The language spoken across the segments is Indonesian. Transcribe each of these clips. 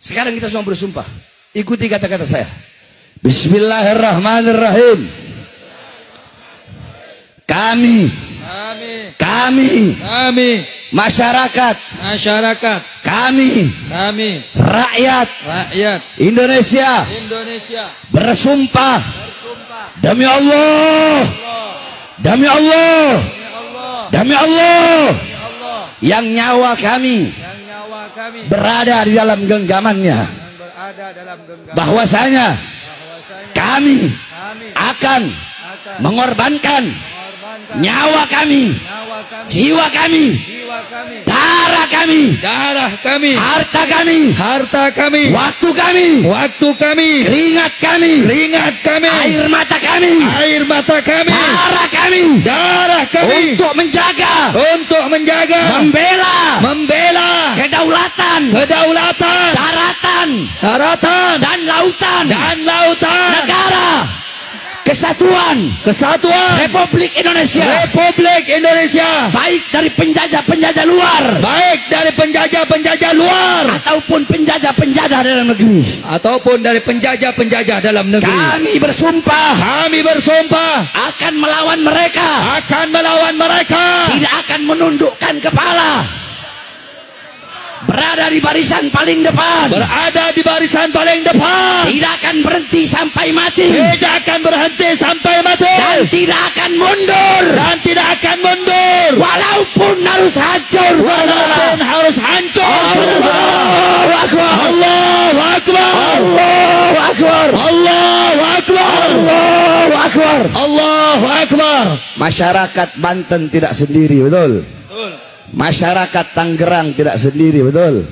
Sekarang kita semua bersumpah. Ikuti kata-kata saya. Bismillahirrahmanirrahim. Kami masyarakat, kami rakyat Indonesia bersumpah demi Allah yang nyawa kami berada di dalam genggamannya, bahwasanya kami akan mengorbankan nyawa kami, jiwa kami, darah kami, harta kami, waktu kami, keringat kami, air mata kami, darah kami untuk menjaga, membela kedaulatan, daratan dan lautan negara Kesatuan Republik Indonesia, baik dari penjajah luar, ataupun penjajah dalam negeri. Kami bersumpah akan melawan mereka, tidak akan menundukkan kepala, berada di barisan paling depan, tidak akan berhenti sampai mati, dan tidak akan mundur, walaupun harus hancur. Allahu Akbar. Masyarakat Banten tidak sendiri, betul? Masyarakat Tangerang tidak sendiri, betul?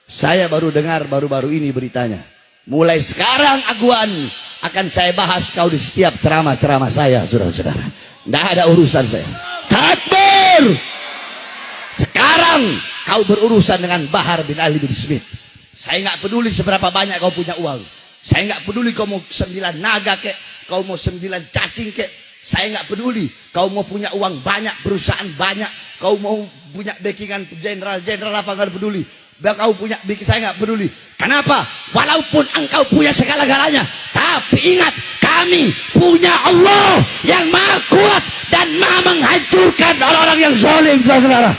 Saya baru dengar baru-baru ini beritanya. Mulai sekarang Aguan akan saya bahas kau di setiap ceramah-ceramah saya, saudara-saudara. Tidak ada urusan saya. Takbir! Sekarang kau berurusan dengan Bahar bin Ali bin Smith. Saya nggak peduli seberapa banyak kau punya uang. Saya nggak peduli kau mau 9 naga kek, kau mau 9 cacing kek. Saya nggak peduli kau mau punya uang banyak, perusahaan banyak, kau mau punya backingan jenderal apa, nggak peduli. Kau punya saya nggak peduli. Kenapa? Walaupun engkau punya segala-galanya, tapi ingat, kami punya Allah yang maha kuat dan maha menghancurkan orang-orang yang zalim, saudara.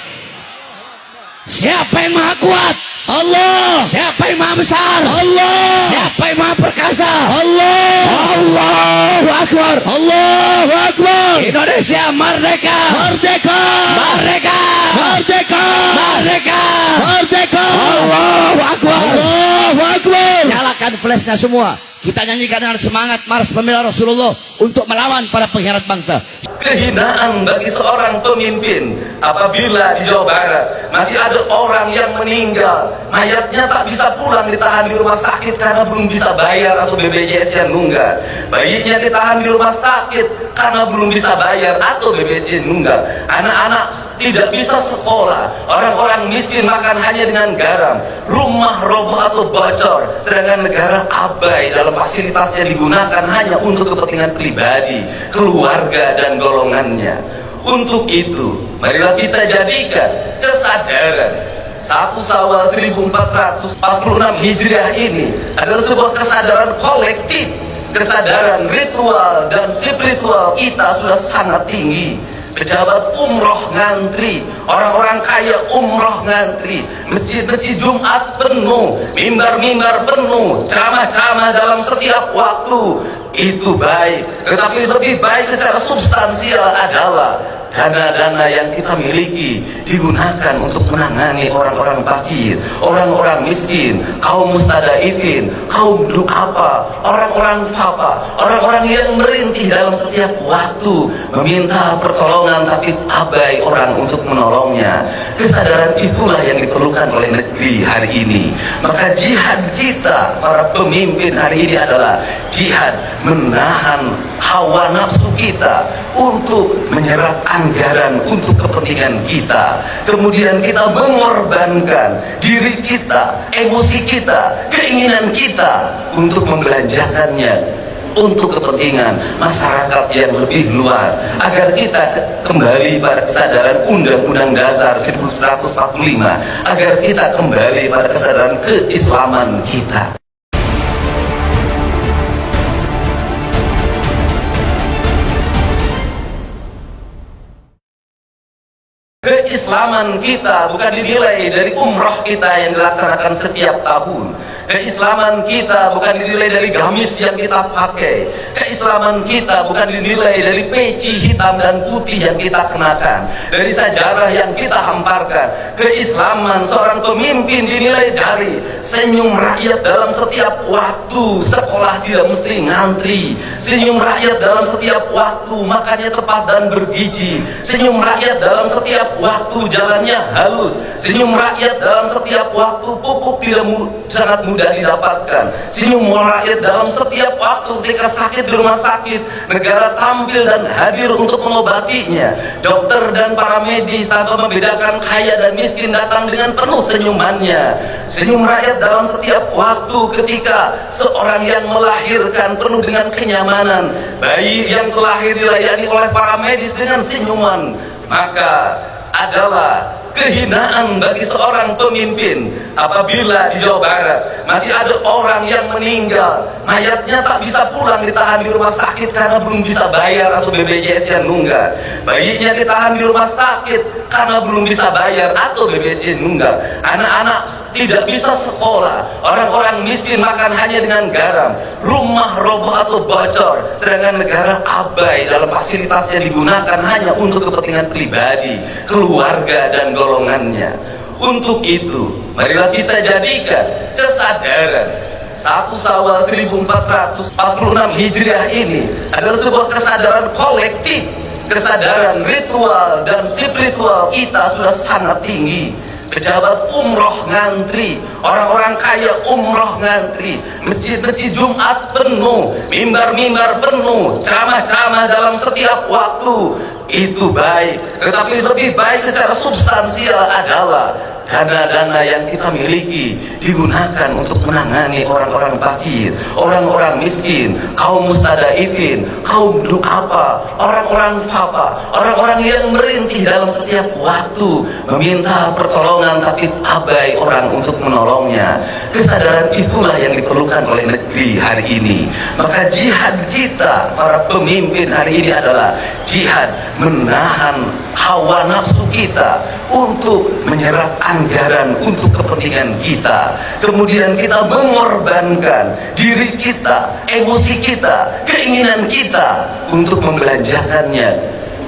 Siapa yang maha kuat? Allah. Siapa yang maha besar? Allah. Siapa yang maha perkasa? Allah. Allahu Akbar. Allahu Akbar. Indonesia merdeka. Merdeka. Merdeka. Merdeka. Merdeka. Merdeka. Allahu Akbar. Allahu Akbar. Nyalakan flashnya semua. Kita nyanyikan dengan semangat Mars Pembela Rasulullah untuk melawan para pengkhianat bangsa. Kehinaan bagi seorang pemimpin apabila di Jawa Barat masih ada orang yang meninggal, mayatnya tak bisa pulang, ditahan di rumah sakit karena belum bisa bayar atau BPJS yang nunggak. Bayinya ditahan di rumah sakit karena belum bisa bayar atau BPJS nunggak. Anak-anak tidak bisa sekolah, orang-orang miskin makan hanya dengan garam, rumah roboh atau bocor, sedangkan negara abai dalam fasilitasnya digunakan hanya untuk kepentingan pribadi, keluarga dan golongannya. Untuk itu, marilah kita jadikan kesadaran 1 Syawal 1446 Hijriah ini adalah sebuah kesadaran kolektif, kesadaran ritual dan spiritual kita sudah sangat tinggi. Pejabat umroh ngantri, orang-orang kaya umroh ngantri, masjid-masjid Jumat penuh, mimbar-mimbar penuh, ceramah-ceramah dalam setiap waktu. Itu baik, tetapi lebih baik secara substansial adalah dana-dana yang kita miliki digunakan untuk menangani orang-orang fakir, orang-orang miskin, kaum mustadaifin, kaum du'afa, orang-orang fafa, orang-orang yang merintih dalam setiap waktu meminta pertolongan tapi abai orang untuk menolongnya. Kesadaran itulah yang diperlukan oleh negeri hari ini. Maka jihad kita para pemimpin hari ini adalah jihad menahan hawa nafsu kita untuk menyerap anggaran untuk kepentingan kita. Kemudian kita mengorbankan diri kita, emosi kita, keinginan kita untuk membelanjakannya untuk kepentingan masyarakat yang lebih luas, agar kita kembali pada kesadaran Undang-Undang Dasar 1945, agar kita kembali pada kesadaran keislaman kita. Keislaman kita bukan dinilai dari umroh kita yang dilaksanakan setiap tahun. Keislaman kita bukan dinilai dari gamis yang kita pakai. Keislaman kita bukan dinilai dari peci hitam dan putih yang kita kenakan, dari sejarah yang kita hamparkan. Keislaman seorang pemimpin dinilai dari senyum rakyat dalam setiap waktu. Sekolah tidak mesti ngantri. Senyum rakyat dalam setiap waktu makannya tepat dan bergizi. Senyum rakyat dalam setiap waktu jalannya halus. Senyum rakyat dalam setiap waktu pupuk tidak sangat mudah didapatkan. Senyum rakyat dalam setiap waktu ketika sakit di rumah sakit, negara tampil dan hadir untuk mengobatinya. Dokter dan para medis tanpa membedakan kaya dan miskin datang dengan penuh senyumannya. Senyum rakyat dalam setiap waktu ketika seorang yang melahirkan penuh dengan kenyamanan, bayi yang terlahir dilayani oleh para medis dengan senyuman. Maka adalah kehinaan bagi seorang pemimpin apabila di Jawa Barat masih ada orang yang meninggal, mayatnya tak bisa pulang, ditahan di rumah sakit karena belum bisa bayar atau BPJS yang nunggak. Bayinya ditahan di rumah sakit karena belum bisa bayar atau BPJS nunggak. Anak-anak tidak bisa sekolah, orang-orang miskin makan hanya dengan garam, rumah roboh atau bocor, sedangkan negara abai dalam fasilitas yang digunakan hanya untuk kepentingan pribadi, keluarga dan golongannya. Untuk itu, marilah kita jadikan kesadaran 1 Syawal 1446 Hijriah ini adalah sebuah kesadaran kolektif, kesadaran ritual dan spiritual kita sudah sangat tinggi. Pejabat umroh ngantri, orang-orang kaya umroh ngantri, masjid-masjid Jumat penuh, mimbar-mimbar penuh, ceramah-ceramah dalam setiap waktu. Itu baik, tetapi lebih baik secara substansial adalah dana-dana yang kita miliki digunakan untuk menangani orang-orang fakir, orang-orang miskin, kaum mustadaifin, kaum du'afa, orang-orang fafa, orang-orang yang merintih dalam setiap waktu meminta pertolongan tapi abai orang untuk menolongnya. Kesadaran itulah yang diperlukan oleh negeri hari ini. Maka jihad kita para pemimpin hari ini adalah jihad menahan hawa nafsu kita untuk menyerap anggaran untuk kepentingan kita. Kemudian kita mengorbankan diri kita, emosi kita, keinginan kita untuk membelanjakannya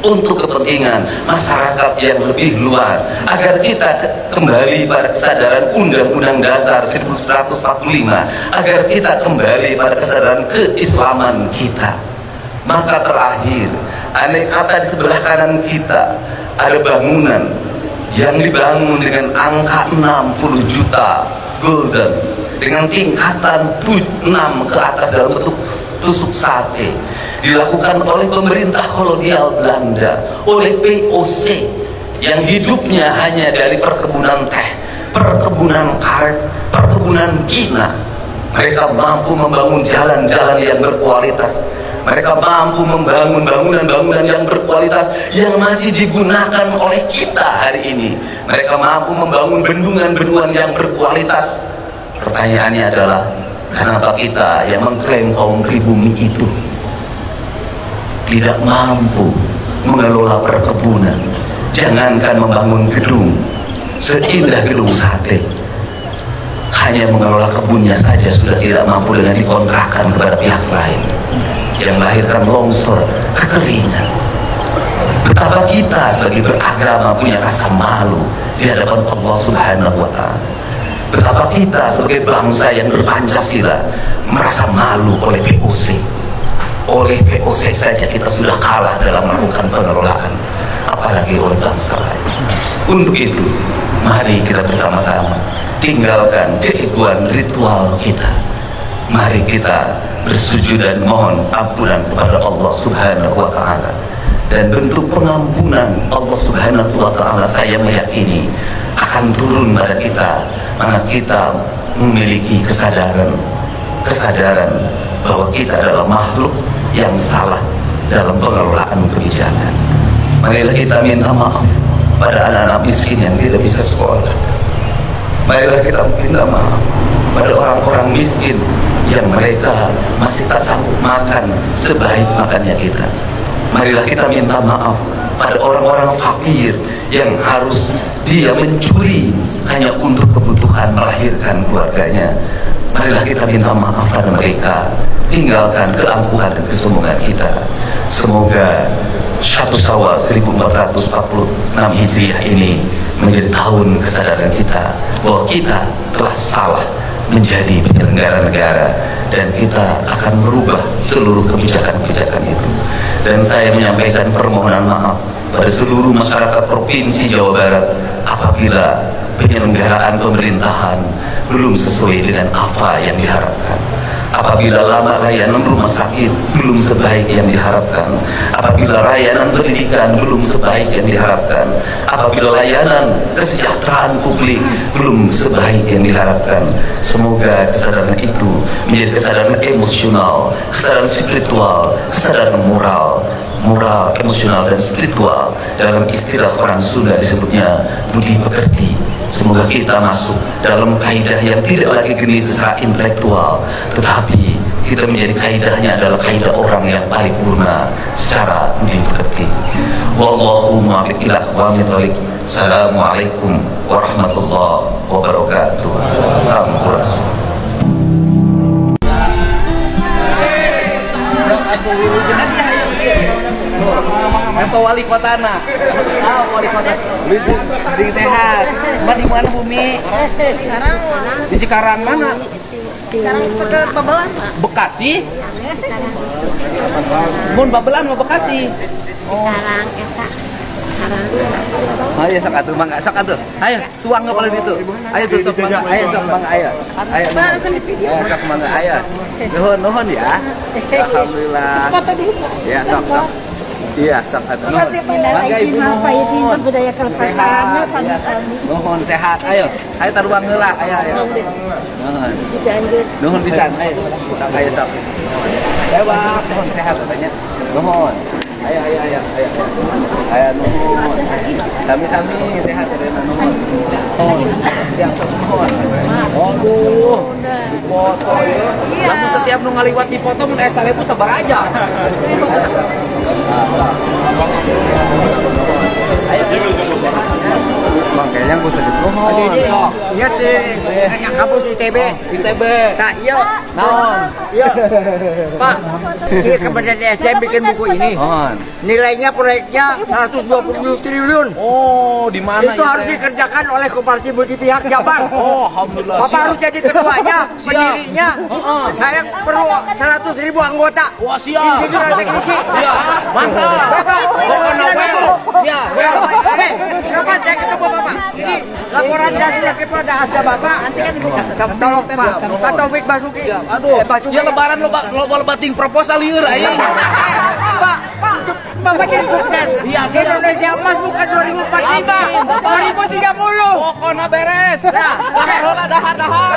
untuk kepentingan masyarakat yang lebih luas, agar kita kembali pada kesadaran Undang-Undang Dasar 1945, agar kita kembali pada kesadaran keislaman kita. Maka terakhir, andai kata di sebelah kanan kita ada bangunan yang dibangun dengan angka 60 juta golden, dengan tingkatan 6 ke atas dalam bentuk tusuk sate, dilakukan oleh pemerintah kolonial Belanda, oleh POC yang hidupnya hanya dari perkebunan teh, perkebunan karet, perkebunan gina. Mereka mampu membangun jalan-jalan yang berkualitas, mereka mampu membangun bangunan-bangunan yang berkualitas yang masih digunakan oleh kita hari ini. Mereka mampu membangun bendungan-bendungan yang berkualitas. Pertanyaannya adalah, kenapa kita yang mengklaim kaum pribumi itu tidak mampu mengelola perkebunan? Jangankan membangun gedung seindah gedung sate, hanya mengelola kebunnya saja sudah tidak mampu dengan dikontrakkan kepada pihak lain, yang melahirkan longsor, kekeringan. Betapa kita sebagai beragama punya rasa malu di hadapan Allah Subhanahu wa Ta'ala. Betapa kita sebagai bangsa yang berpancasila merasa malu oleh POC. Oleh POC saja kita sudah kalah dalam melakukan pengelolaan, apalagi oleh bangsa lain. Untuk itu, mari kita bersama-sama tinggalkan keegoan ritual kita. Mari kita bersujud dan mohon ampunan kepada Allah Subhanahu wa Ta'ala. Dan bentuk pengampunan Allah Subhanahu wa Ta'ala, saya meyakini akan turun pada kita, mana kita memiliki kesadaran bahwa kita adalah makhluk yang salah dalam pengelolaan kebijakan. Marilah kita minta maaf pada anak-anak miskin yang tidak bisa sekolah. Marilah kita minta maaf pada orang-orang miskin yang mereka masih tak sanggup makan sebaik makannya kita. Marilah kita minta maaf pada orang-orang fakir yang harus dia mencuri hanya untuk kebutuhan melahirkan keluarganya. Marilah kita minta maaf pada mereka, tinggalkan keangkuhan dan kesombongan kita. Semoga 1 Syawal 1446 Hijriah ini menjadi tahun kesadaran kita bahwa kita telah salah menjadi penyelenggara negara dan kita akan merubah seluruh kebijakan-kebijakan itu. Dan saya menyampaikan permohonan maaf pada seluruh masyarakat Provinsi Jawa Barat apabila penyelenggaraan pemerintahan belum sesuai dengan apa yang diharapkan, apabila lama layanan rumah sakit belum sebaik yang diharapkan, apabila layanan pendidikan belum sebaik yang diharapkan, apabila layanan kesejahteraan publik belum sebaik yang diharapkan. Semoga kesadaran itu menjadi kesadaran emosional, kesadaran spiritual, kesadaran moral, emosional, dan spiritual. Dalam istilah orang Sunda disebutnya budi pekerti. Semoga kita masuk dalam kaidah yang tidak lagi geni secara intelektual, tetapi kita menjadi kaidahnya adalah kaidah orang yang paripurna secara budi pekerti. Wallahumma bi'ilah wa mitalik. Assalamualaikum warahmatullahi wabarakatuh. Sampurasun. Apa wali kota na? Wali kota. Sing sehat. Mbak di mana Bumi? Di Cikarang mana? Sekarang ke Babelan, Pak. Bekasi? Mun Babelan mau Bekasi. Sekarang eta. Ayo sok atuh mangga, sok atuh. Ayo tuang ke paling itu. Ayo tuh sok mangga, ayo sok mangga ayo. Ayo. Ayo sok mangga ayo. Nuhun ya. Alhamdulillah. Foto dulu. Ya sok. Iya, sok atuh. Mangga Ibu nuhun. Budaya kelepaskannya sami-sami. Nuhun sehat. Ayo taruang heula. Ayo. Nuhun. Nuhun pisan. Ayo. Sok ayo sok. Ayo Bang, nuhun sehat katanya. Nuhun. Ayo. Ayo nuhun. Sami-sami sehat ya nuhun. Ya nuhun. Aduh. Foto ya. Kamu setiap nu ngaliwat di foto mun aya 1000 sabar aja. Ayo. Bang, kayaknya gue sedih nuhun. Sok. Iya sih, yang kampus ITB. Kak, iya. Naon? Iya. Pak, ini kemudian SDM bikin buku ini. Naon? Nilainya proyeknya 120 triliun. Oh, di mana Itu harus dikerjakan oleh koperasi multi pihak Jabar. Oh, alhamdulillah. Bapak harus jadi ketuanya, pendirinya. Heeh. Saya perlu 100.000 anggota. Wah, siap. Insinyur dan teknisi. Iya, mantap. Pokoknya well. Ya, well. Oke, kapan saya ketemu Bapak? Ini laporan dari kepada Asda Bapak. Nanti kan Ibu tolong Pak. Pak Taufik Basuki. Aduh, Basuki. ya lebaran lo bating proposal lieur aing. Pak, Bapak jadi sukses. Iya, siap. Indonesia emas bukan 2045, 2030. Pokoknya beres. Dahar.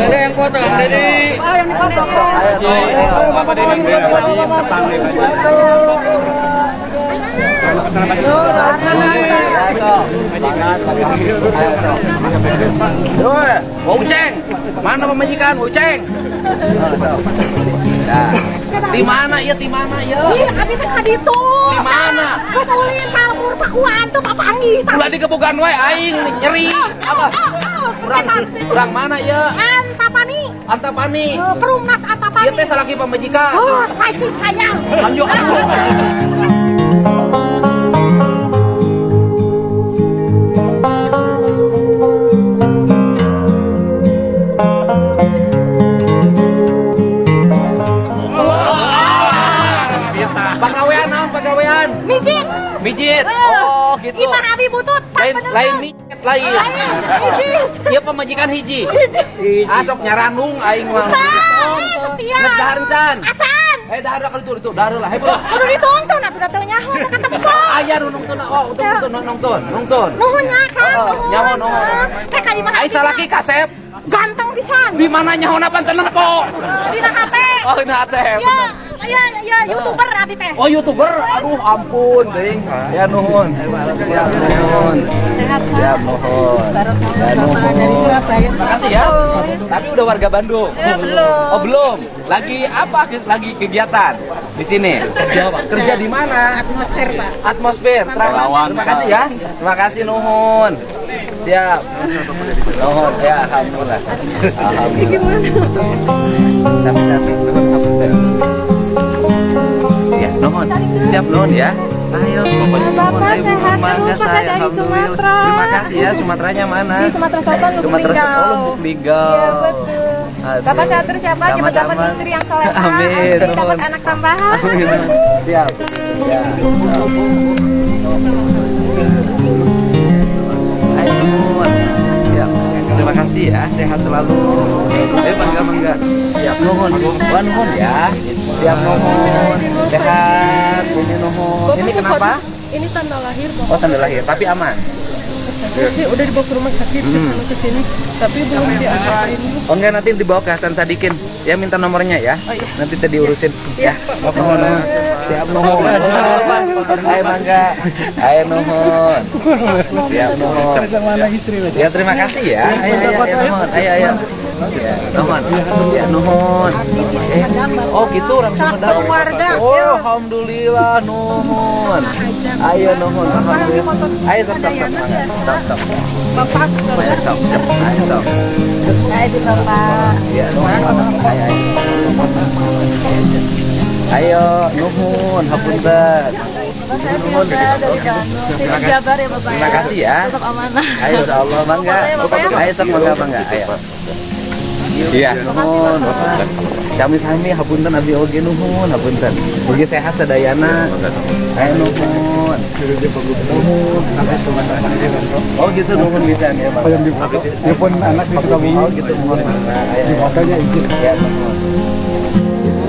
Ada yang foto kan Dedi? Yang dipasok. Bapak Dedi Uceng, mana pemajikan Uceng? Di mana ya? Iya, kami teh ka ditu. Di mana? Geus ulin palmur pakuan tuh papanggih. Ulah di kebugan wae aing nyeri. Apa? Kurang mana ya? Antapani. Perumnas Antapani. Ieu teh salaki pamajikan. Oh, saya sayang. Lanjut. Pagawean. Mijit. Oh, gitu. Imah abi butut. Lain mijit lain. Mijit. Ieu pamajikan hiji. Asok nyaranung aing mah. Setia. Geus dahareun can. Acan. Darulah kalau itu darulah. Hei, bro. Udah ditonton atuh datang nyaho teh kata peko. Ayah nonton. Oh, nonton. Nuhun nya Kang. Oh, nyaho nuhun. Teh ka imah. Ai salaki kasep. Ganteng pisan. Di mana nyaho na pantenan kok? Dina hate. Oh, ini ate. Ya, YouTuber abi teh. Oh, YouTuber. Aduh, ampun, ding. Ya nuhun. Siap nuhun. Sehat. Siap nuhun. Ya nuhun. Dari Surabaya. Makasih ya. Tapi udah warga Bandung. Belum. Oh, belum. Lagi apa? Lagi kegiatan di sini. Kerja di mana? Atmosfer, Pak. Atmosfer. Terima kasih ya. Terima kasih nuhun. Siap. Nuhun ya, alhamdulillah. Alhamdulillah. Sampai-sampai nuhun. Ya, nuhun. Siap nuhun ya. Ayo, Bapak sehat Mangga terus, saya dari alhamdulillah. Sumatera. Terima kasih ya. Sumateranya mana? Di Sumatera Selatan, Lubuk Sumatera Linggau. Selatan, Lubuk Linggau. Iya, betul. Aduh. Bapak sehat terus ya, Pak. Cepat dapat Sama-sama. istri yang solehah. Amin. Nanti dapat anak tambahan. Amin. Siap. Ya. Ayo, nuhun. Siap. Terima kasih ya, sehat selalu. Ayo bangga. Siap nuhun. Wah, nuhun ya. Siap nuhun. Sehat. Ini nuhun. Ini kenapa? Ini tanda lahir, Pak. Oh, tanda lahir, tapi aman. Ini udah dibawa ke rumah sakit ke sini, tapi belum diapain. Oh enggak, nanti dibawa ke Hasan Sadikin. Ya, minta nomornya ya. Nanti tadi urusin. Ya. Nuhun. Siap nuhun. Ayo bangga. Ayo nuhun. Siap nuhun. Ya, terima kasih ya. Ayo nuhun. Ayo. Ya, nuhun. Ya, nuhun. Oh gitu orang Sumedang. keluarga. Oh, alhamdulillah nuhun. Ayo nuhun. Alhamdulillah. Ayo sok. Bapak, Sok. Ayo sok. itu Bapak. Ya, nuhun. Ayo, nuhun, hapunten. Nuhun. Terima Jabar ya Bapak. Terima kasih ya. Tetap amanah. Ayo, insyaallah bangga. Ayo, sok bangga. Ayo. Iya, nuhun. Sami-sami hapunten abdi oge nuhun, hapunten. Mugi sehat sadayana. Ayo nuhun. Oh gitu nuhun bisa ya, Bang. Telepon anak di Sukabumi. Oh gitu nuhun. Di makanya izin. Ya, nuhun.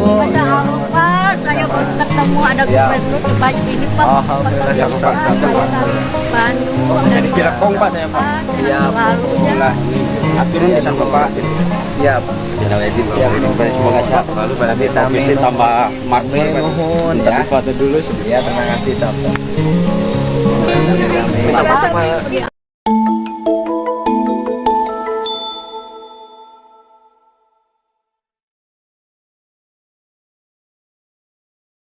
Pada Alfa, saya baru ketemu ada gubernur terbaik ini Pak. Alhamdulillah, ya, Pak. Bandung dari Cirakong Pak saya Pak. Siap. lalunya. Aturan pesan Bapak. Siap. Siap, nuhun. Semoga sehat selalu pada Visi tambah makmur. nuhun Tapi ya. foto dulu Ya, terima kasih, Sob. Terima kasih.